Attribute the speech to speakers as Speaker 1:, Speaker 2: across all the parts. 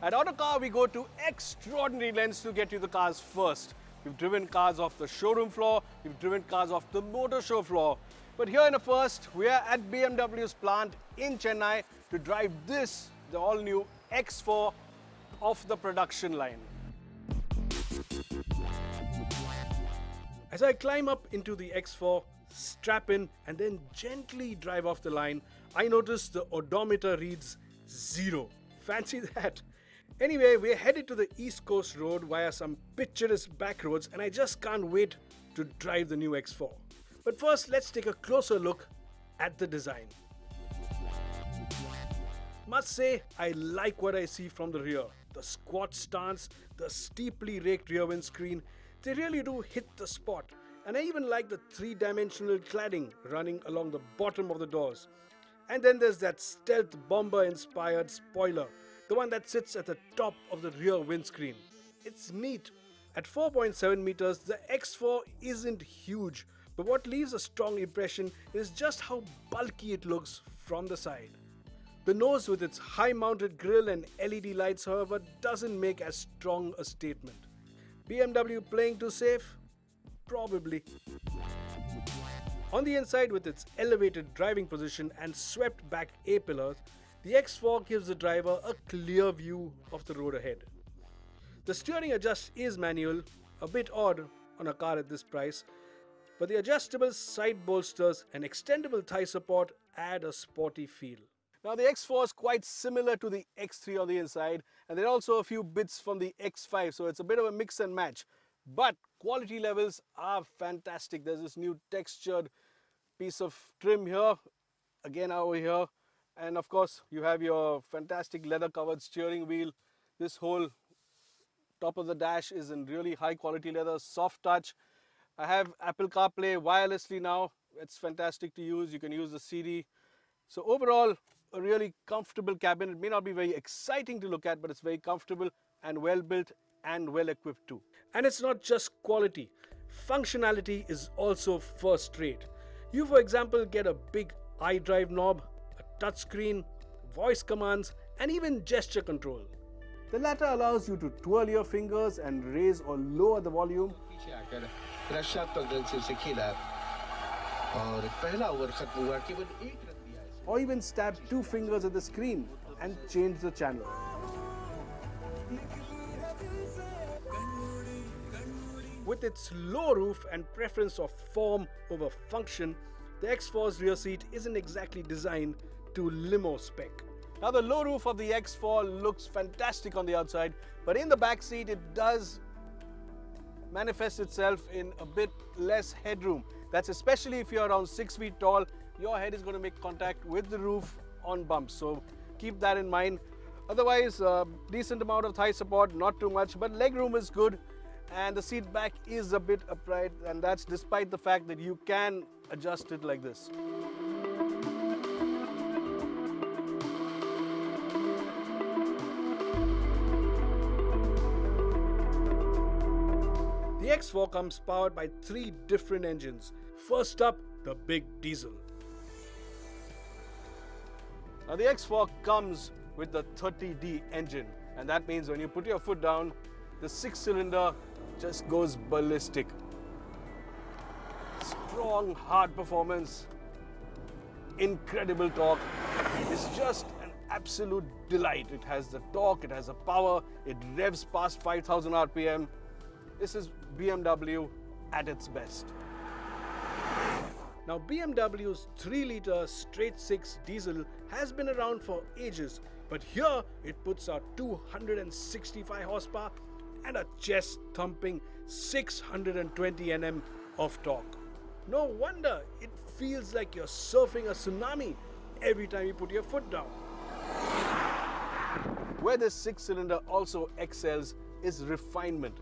Speaker 1: At Autocar, we go to extraordinary lengths to get you the cars first. We've driven cars off the showroom floor, we've driven cars off the motor show floor. But here in a first, we are at BMW's plant in Chennai to drive this, the all-new X4 off the production line. As I climb up into the X4, strap in and then gently drive off the line, I notice the odometer reads 0. Fancy that! Anyway, we're headed to the East Coast Road via some picturesque back roads and I just can't wait to drive the new X4. But first, let's take a closer look at the design. Must say, I like what I see from the rear. The squat stance, the steeply raked rear windscreen, they really do hit the spot. And I even like the three-dimensional cladding running along the bottom of the doors. And then there's that stealth bomber-inspired spoiler, the one that sits at the top of the rear windscreen. It's neat. At 4.7 meters, the X4 isn't huge, but what leaves a strong impression is just how bulky it looks from the side. The nose with its high-mounted grille and LED lights, however, doesn't make as strong a statement. BMW playing too safe? Probably. On the inside, with its elevated driving position and swept back A-pillars, the X4 gives the driver a clear view of the road ahead. The steering adjust is manual, a bit odd on a car at this price, but the adjustable side bolsters and extendable thigh support add a sporty feel. Now the X4 is quite similar to the X3 on the inside, and there are also a few bits from the X5, so it's a bit of a mix and match. But quality levels are fantastic. There's this new textured piece of trim here, again over here. And of course, you have your fantastic leather covered steering wheel. This whole top of the dash is in really high quality leather, soft touch. I have Apple CarPlay wirelessly now. It's fantastic to use. You can use the CD. So overall, a really comfortable cabin. It may not be very exciting to look at, but it's very comfortable and well built and well equipped too. And it's not just quality. Functionality is also first rate. You, for example, get a big iDrive knob, a touchscreen, voice commands, and even gesture control. The latter allows you to twirl your fingers and raise or lower the volume, or even stab two fingers at the screen and change the channel. With its low roof and preference of form over function, the X4's rear seat isn't exactly designed to limo spec. Now the low roof of the X4 looks fantastic on the outside, but in the back seat it does manifest itself in a bit less headroom. That's especially if you're around 6 feet tall, your head is going to make contact with the roof on bumps, so keep that in mind. Otherwise, decent amount of thigh support, not too much, but leg room is good. And the seat back is a bit upright, and that's despite the fact that you can adjust it like this. The X4 comes powered by 3 different engines. First up, the big diesel. Now the X4 comes with the 30D engine, and that means when you put your foot down, the 6-cylinder just goes ballistic. Strong, hard performance, incredible torque. It's just an absolute delight. It has the torque, it has the power, it revs past 5,000 RPM. This is BMW at its best. Now BMW's 3-litre straight-six diesel has been around for ages, but here it puts out 265 horsepower and a chest-thumping 620 Nm of torque. No wonder it feels like you're surfing a tsunami every time you put your foot down. Where this 6-cylinder also excels is refinement.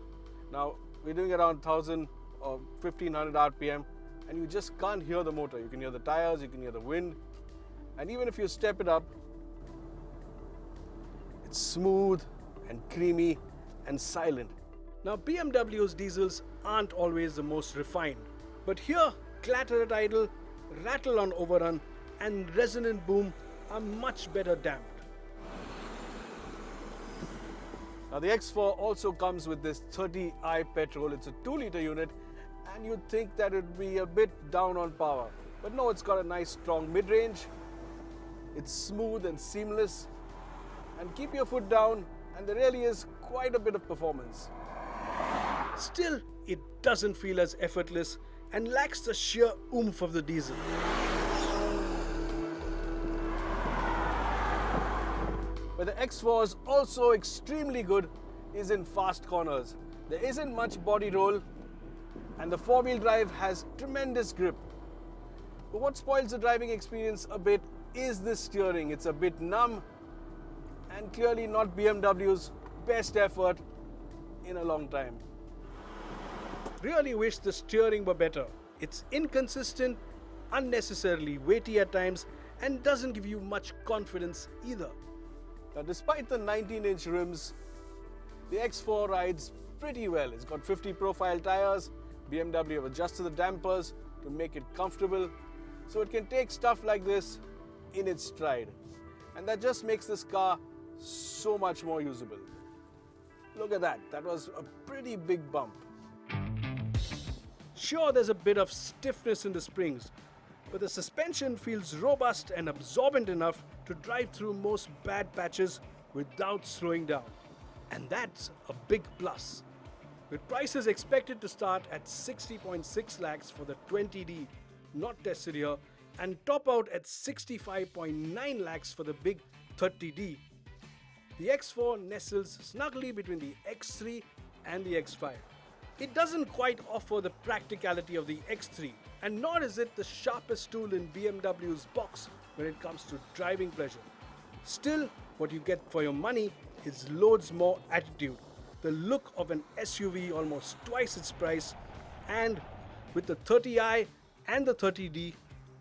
Speaker 1: Now, we're doing around 1000 or 1500 RPM, and you just can't hear the motor. You can hear the tires, you can hear the wind, and even if you step it up, it's smooth and creamy and silent. Now BMW's diesels aren't always the most refined, but here clatter at idle, rattle on overrun, and resonant boom are much better damped. Now the X4 also comes with this 30i petrol. It's a 2-litre unit, and you'd think that it would be a bit down on power. But no, it's got a nice strong mid-range. It's smooth and seamless. And keep your foot down, and there really is quite a bit of performance. Still, it doesn't feel as effortless and lacks the sheer oomph of the diesel. But the X4 is also extremely good is in fast corners. There isn't much body roll, and the 4-wheel drive has tremendous grip. But what spoils the driving experience a bit is the steering. It's a bit numb and clearly not BMW's best effort in a long time. Really wish the steering were better. It's inconsistent, unnecessarily weighty at times, and doesn't give you much confidence either. Now, despite the 19-inch rims, the X4 rides pretty well. It's got 50 profile tires. BMW have adjusted the dampers to make it comfortable, so it can take stuff like this in its stride. And that just makes this car so much more usable. Look at that. That was a pretty big bump. Sure, there's a bit of stiffness in the springs, but the suspension feels robust and absorbent enough to drive through most bad patches without slowing down. And that's a big plus. With prices expected to start at 60.6 lakhs for the 20D, not tested here, and top out at 65.9 lakhs for the big 30D, the X4 nestles snugly between the X3 and the X5. It doesn't quite offer the practicality of the X3, and nor is it the sharpest tool in BMW's box when it comes to driving pleasure. Still, what you get for your money is loads more attitude, the look of an SUV almost twice its price, and with the 30i and the 30D,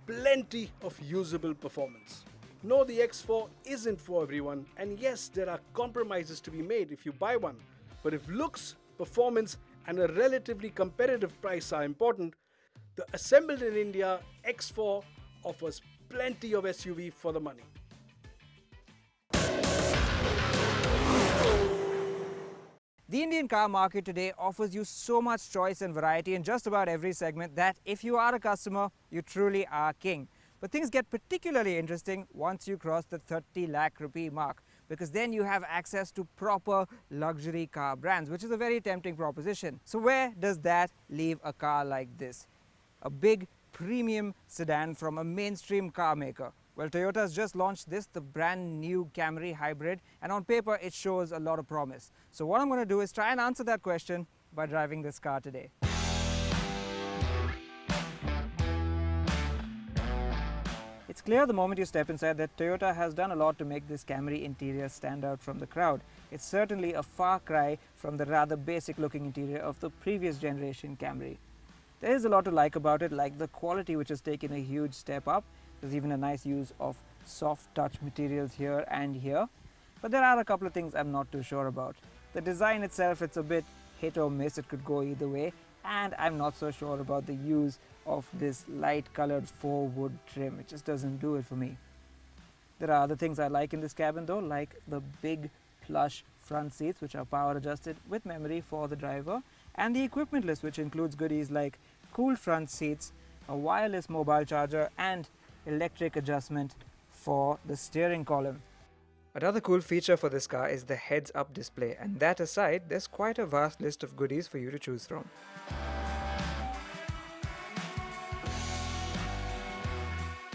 Speaker 1: plenty of usable performance. No, the X4 isn't for everyone, and yes, there are compromises to be made if you buy one, but if looks, performance, and a relatively competitive price are important, the assembled in India X4 offers plenty of SUV for the money.
Speaker 2: The Indian car market today offers you so much choice and variety in just about every segment that if you are a customer, you truly are king. But things get particularly interesting once you cross the 30 lakh rupee mark, because then you have access to proper luxury car brands, which is a very tempting proposition. So where does that leave a car like this? A big premium sedan from a mainstream car maker. Well, Toyota has just launched this, the brand new Camry hybrid, and on paper it shows a lot of promise. So what I'm going to do is try and answer that question by driving this car today. It's clear the moment you step inside that Toyota has done a lot to make this Camry interior stand out from the crowd. It's certainly a far cry from the rather basic looking interior of the previous generation Camry. There is a lot to like about it, like the quality, which has taken a huge step up. There's even a nice use of soft touch materials here and here. But there are a couple of things I'm not too sure about. The design itself, it's a bit hit or miss, it could go either way. And I'm not so sure about the use of this light colored faux wood trim. It just doesn't do it for me. There are other things I like in this cabin though, like the big plush front seats, which are power adjusted with memory for the driver, and the equipment list, which includes goodies like cooled front seats, a wireless mobile charger, and electric adjustment for the steering column. Another cool feature for this car is the heads-up display, and that aside, there's quite a vast list of goodies for you to choose from.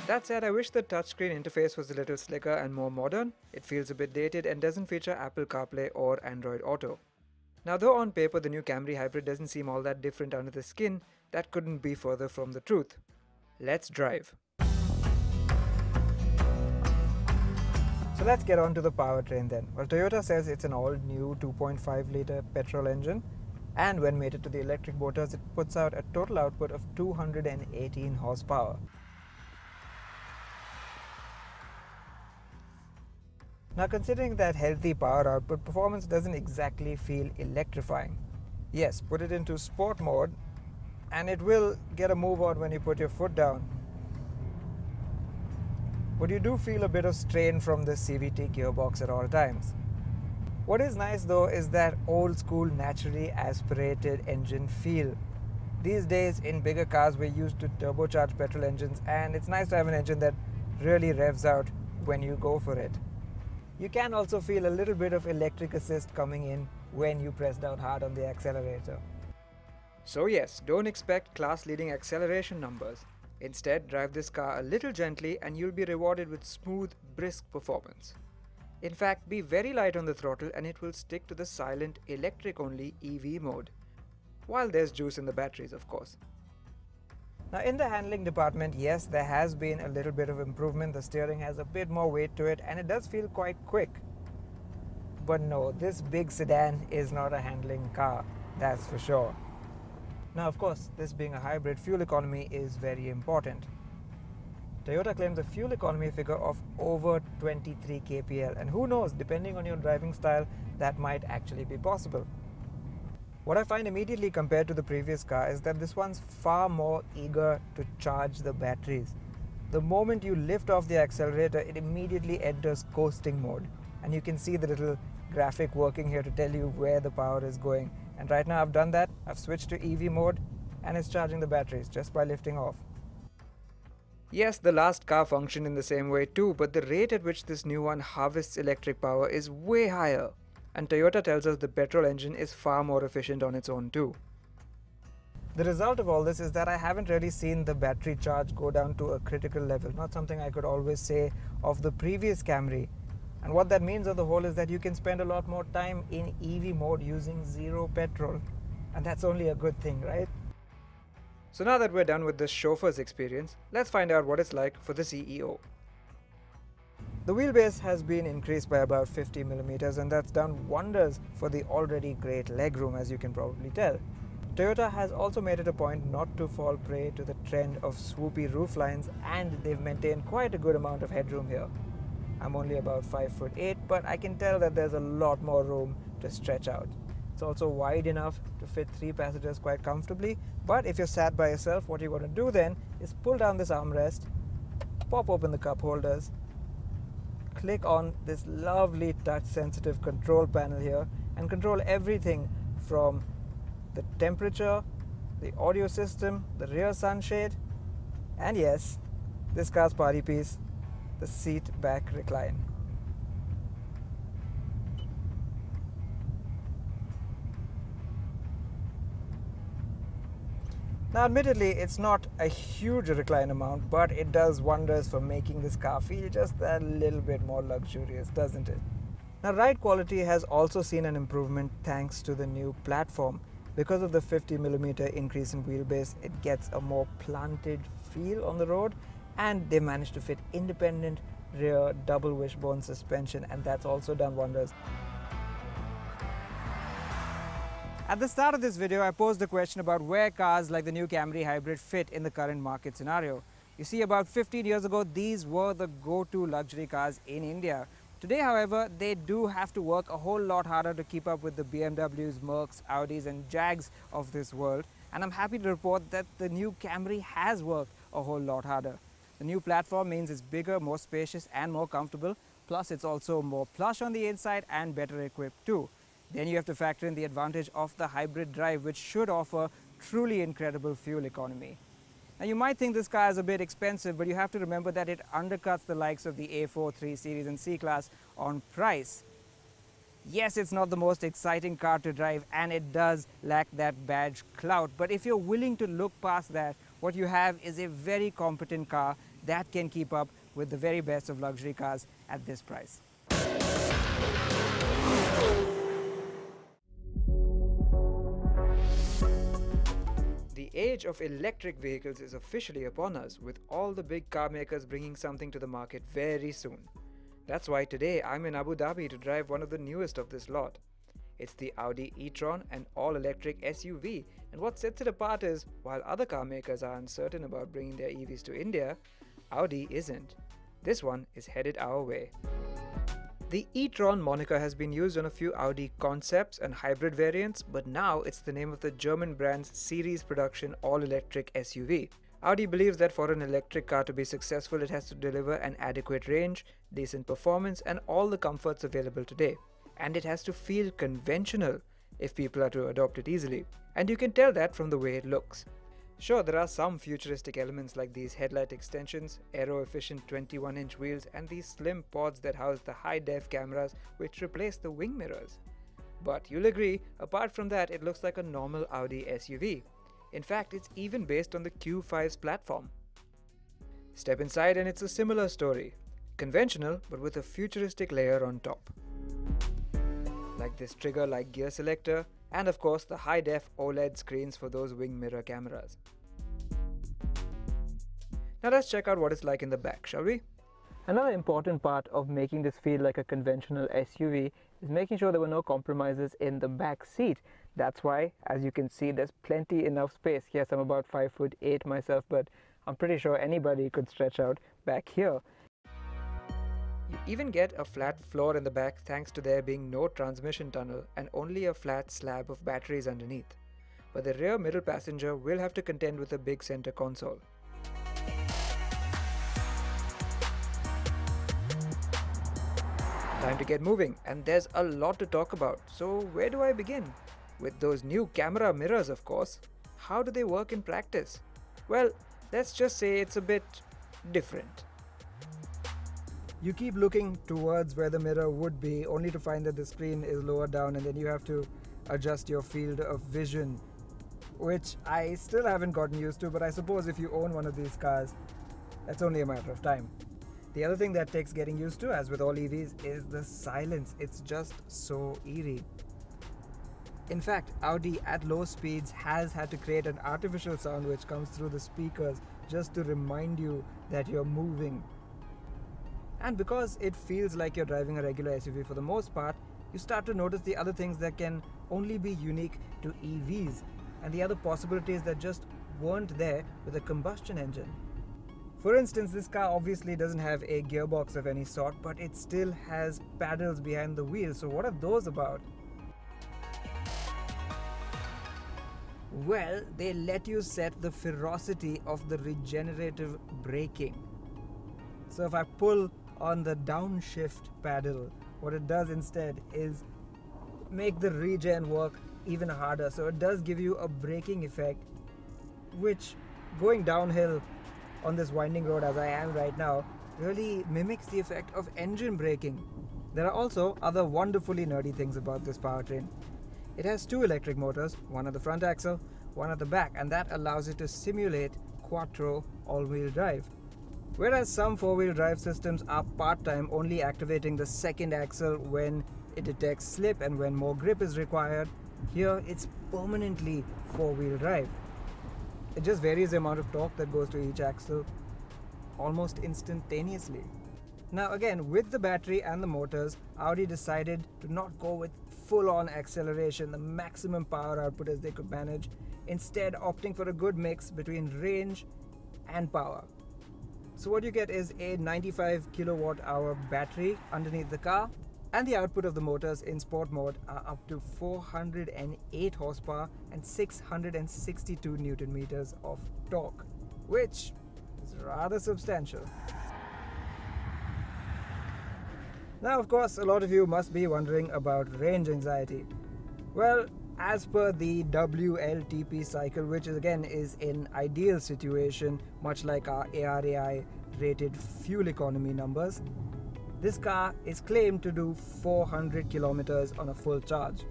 Speaker 2: That said, I wish the touchscreen interface was a little slicker and more modern. It feels a bit dated and doesn't feature Apple CarPlay or Android Auto. Now, though on paper the new Camry hybrid doesn't seem all that different under the skin, that couldn't be further from the truth. Let's drive. So let's get on to the powertrain then. Well, Toyota says it's an all-new 2.5-litre petrol engine, and when mated to the electric motors, it puts out a total output of 218 horsepower. Now, considering that healthy power output, performance doesn't exactly feel electrifying. Yes, put it into sport mode and it will get a move on when you put your foot down. But you do feel a bit of strain from the CVT gearbox at all times. What is nice though is that old school naturally aspirated engine feel. These days in bigger cars we're used to turbocharged petrol engines, and it's nice to have an engine that really revs out when you go for it. You can also feel a little bit of electric assist coming in when you press down hard on the accelerator. So yes, don't expect class-leading acceleration numbers. Instead, drive this car a little gently and you'll be rewarded with smooth, brisk performance. In fact, be very light on the throttle and it will stick to the silent, electric-only EV mode. While there's juice in the batteries, of course. Now in the handling department, yes, there has been a little bit of improvement. The steering has a bit more weight to it and it does feel quite quick. But no, this big sedan is not a handling car, that's for sure. Now of course, this being a hybrid, fuel economy is very important. Toyota claims a fuel economy figure of over 23 kpl, and who knows, depending on your driving style, that might actually be possible. What I find immediately compared to the previous car is that this one's far more eager to charge the batteries. The moment you lift off the accelerator, it immediately enters coasting mode, and you can see the little graphic working here to tell you where the power is going. And right now I've done that, I've switched to EV mode and it's charging the batteries just by lifting off. Yes, the last car functioned in the same way too, but the rate at which this new one harvests electric power is way higher. And Toyota tells us the petrol engine is far more efficient on its own too. The result of all this is that I haven't really seen the battery charge go down to a critical level, not something I could always say of the previous Camry. And what that means on the whole is that you can spend a lot more time in EV mode using zero petrol. And that's only a good thing, right? So now that we're done with the chauffeur's experience, let's find out what it's like for the CEO. The wheelbase has been increased by about 50 millimeters, and that's done wonders for the already great legroom, as you can probably tell. Toyota has also made it a point not to fall prey to the trend of swoopy rooflines, and they've maintained quite a good amount of headroom here. I'm only about 5'8", but I can tell that there's a lot more room to stretch out. It's also wide enough to fit 3 passengers quite comfortably, but if you're sat by yourself, what you're going to do then is pull down this armrest, pop open the cup holders, click on this lovely touch-sensitive control panel here, and control everything from the temperature, the audio system, the rear sunshade, and yes, this car's party piece, the seat back recline. Now admittedly, it's not a huge recline amount, but it does wonders for making this car feel just a little bit more luxurious, doesn't it? Now ride quality has also seen an improvement thanks to the new platform. Because of the 50mm increase in wheelbase, it gets a more planted feel on the road, and they managed to fit independent rear double wishbone suspension, and that's also done wonders. At the start of this video, I posed the question about where cars like the new Camry Hybrid fit in the current market scenario. You see, about 15 years ago, these were the go-to luxury cars in India. Today, however, they do have to work a whole lot harder to keep up with the BMWs, Mercs, Audis and Jags of this world. And I'm happy to report that the new Camry has worked a whole lot harder. The new platform means it's bigger, more spacious and more comfortable. Plus, it's also more plush on the inside and better equipped too. Then you have to factor in the advantage of the hybrid drive, which should offer truly incredible fuel economy. Now you might think this car is a bit expensive, but you have to remember that it undercuts the likes of the A4, 3 Series and C-Class on price. Yes, it's not the most exciting car to drive and it does lack that badge clout, but if you're willing to look past that, what you have is a very competent car that can keep up with the very best of luxury cars at this price. The age of electric vehicles is officially upon us, with all the big car makers bringing something to the market very soon. That's why today I'm in Abu Dhabi to drive one of the newest of this lot. It's the Audi e-tron, an all-electric SUV, and what sets it apart is, while other car makers are uncertain about bringing their EVs to India, Audi isn't. This one is headed our way. The e-tron moniker has been used on a few Audi concepts and hybrid variants, but now it's the name of the German brand's series production all-electric SUV. Audi believes that for an electric car to be successful, it has to deliver an adequate range, decent performance, and all the comforts available today. and it has to feel conventional if people are to adopt it easily. And you can tell that from the way it looks. Sure, there are some futuristic elements like these headlight extensions, aero-efficient 21-inch wheels, and these slim pods that house the high-def cameras which replace the wing mirrors. But you'll agree, apart from that, it looks like a normal Audi SUV. In fact, it's even based on the Q5's platform. Step inside and it's a similar story. Conventional, but with a futuristic layer on top. Like this trigger-like gear selector, and of course the high-def OLED screens for those wing mirror cameras. Now let's check out what it's like in the back, shall we? Another important part of making this feel like a conventional SUV is making sure there were no compromises in the back seat. That's why, as you can see, there's plenty enough space. Yes, I'm about 5'8" myself, but I'm pretty sure anybody could stretch out back here. You even get a flat floor in the back thanks to there being no transmission tunnel and only a flat slab of batteries underneath. But the rear middle passenger will have to contend with a big center console. Time to get moving, and there's a lot to talk about. So where do I begin? With those new camera mirrors, of course. How do they work in practice? Well, let's just say it's a bit different. You keep looking towards where the mirror would be, only to find that the screen is lower down, and then you have to adjust your field of vision, which I still haven't gotten used to, but I suppose if you own one of these cars, that's only a matter of time. The other thing that takes getting used to, as with all EVs, is the silence. It's just so eerie. In fact, Audi at low speeds has had to create an artificial sound which comes through the speakers just to remind you that you're moving. And because it feels like you're driving a regular SUV for the most part, you start to notice the other things that can only be unique to EVs and the other possibilities that just weren't there with a combustion engine. For instance, this car obviously doesn't have a gearbox of any sort, but it still has paddles behind the wheel. So what are those about? Well, they let you set the ferocity of the regenerative braking. So if I pull on the downshift paddle, what it does instead is make the regen work even harder. So it does give you a braking effect, which going downhill on this winding road as I am right now really mimics the effect of engine braking. There are also other wonderfully nerdy things about this powertrain. It has two electric motors, one at the front axle, one at the back, and that allows it to simulate quattro all-wheel drive. Whereas some four-wheel drive systems are part-time, only activating the second axle when it detects slip and when more grip is required, here it's permanently four-wheel drive. It just varies the amount of torque that goes to each axle almost instantaneously. Now again, with the battery and the motors, Audi decided to not go with full-on acceleration, the maximum power output as they could manage, instead opting for a good mix between range and power. So what you get is a 95 kilowatt hour battery underneath the car, and the output of the motors in sport mode are up to 408 horsepower and 662 newton meters of torque, which is rather substantial. Now, of course, a lot of you must be wondering about range anxiety. Well, as per the WLTP cycle, which again is an ideal situation, much like our ARAI rated fuel economy numbers, this car is claimed to do 400 kilometers on a full charge.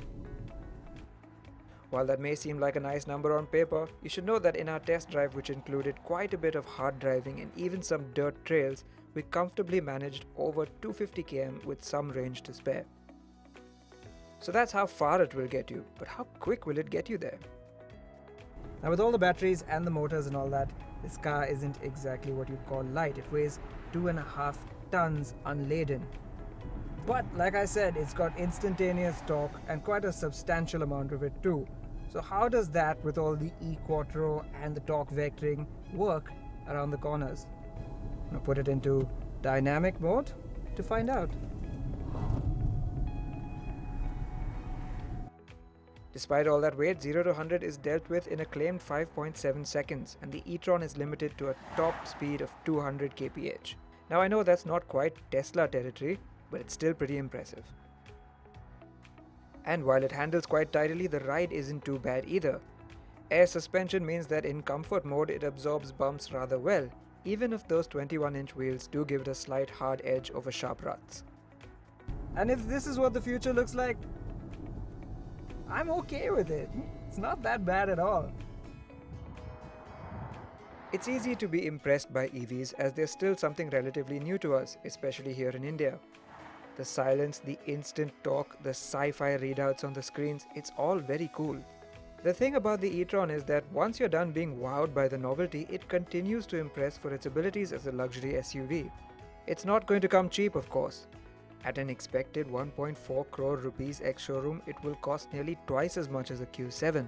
Speaker 2: While that may seem like a nice number on paper, you should know that in our test drive, which included quite a bit of hard driving and even some dirt trails, we comfortably managed over 250 km with some range to spare. So that's how far it will get you, but how quick will it get you there? Now with all the batteries and the motors and all that, this car isn't exactly what you'd call light. It weighs 2.5 tons unladen. But like I said, it's got instantaneous torque and quite a substantial amount of it too. So how does that, with all the e-quattro and the torque vectoring, work around the corners? I'm going to put it into dynamic mode to find out. Despite all that weight, 0 to 100 is dealt with in a claimed 5.7 seconds, and the e-tron is limited to a top speed of 200 kph. Now I know that's not quite Tesla territory, but it's still pretty impressive. And while it handles quite tidily, the ride isn't too bad either. Air suspension means that in comfort mode it absorbs bumps rather well, even if those 21-inch wheels do give it a slight hard edge over sharp ruts. And if this is what the future looks like, I'm okay with it. It's not that bad at all. It's easy to be impressed by EVs as they're still something relatively new to us, especially here in India. The silence, the instant torque, the sci-fi readouts on the screens, it's all very cool. The thing about the e-tron is that once you're done being wowed by the novelty, it continues to impress for its abilities as a luxury SUV. It's not going to come cheap, of course. At an expected 1.4 crore rupees ex-showroom, it will cost nearly twice as much as a Q7,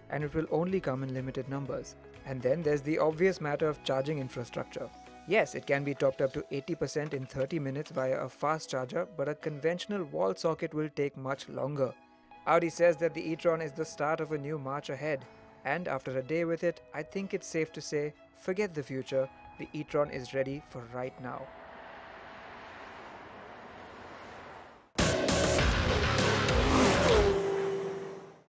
Speaker 2: and it will only come in limited numbers. And then there's the obvious matter of charging infrastructure. Yes, it can be topped up to 80% in 30 minutes via a fast charger, but a conventional wall socket will take much longer. Audi says that the e-tron is the start of a new march ahead, and after a day with it, I think it's safe to say, forget the future, the e-tron is ready for right now.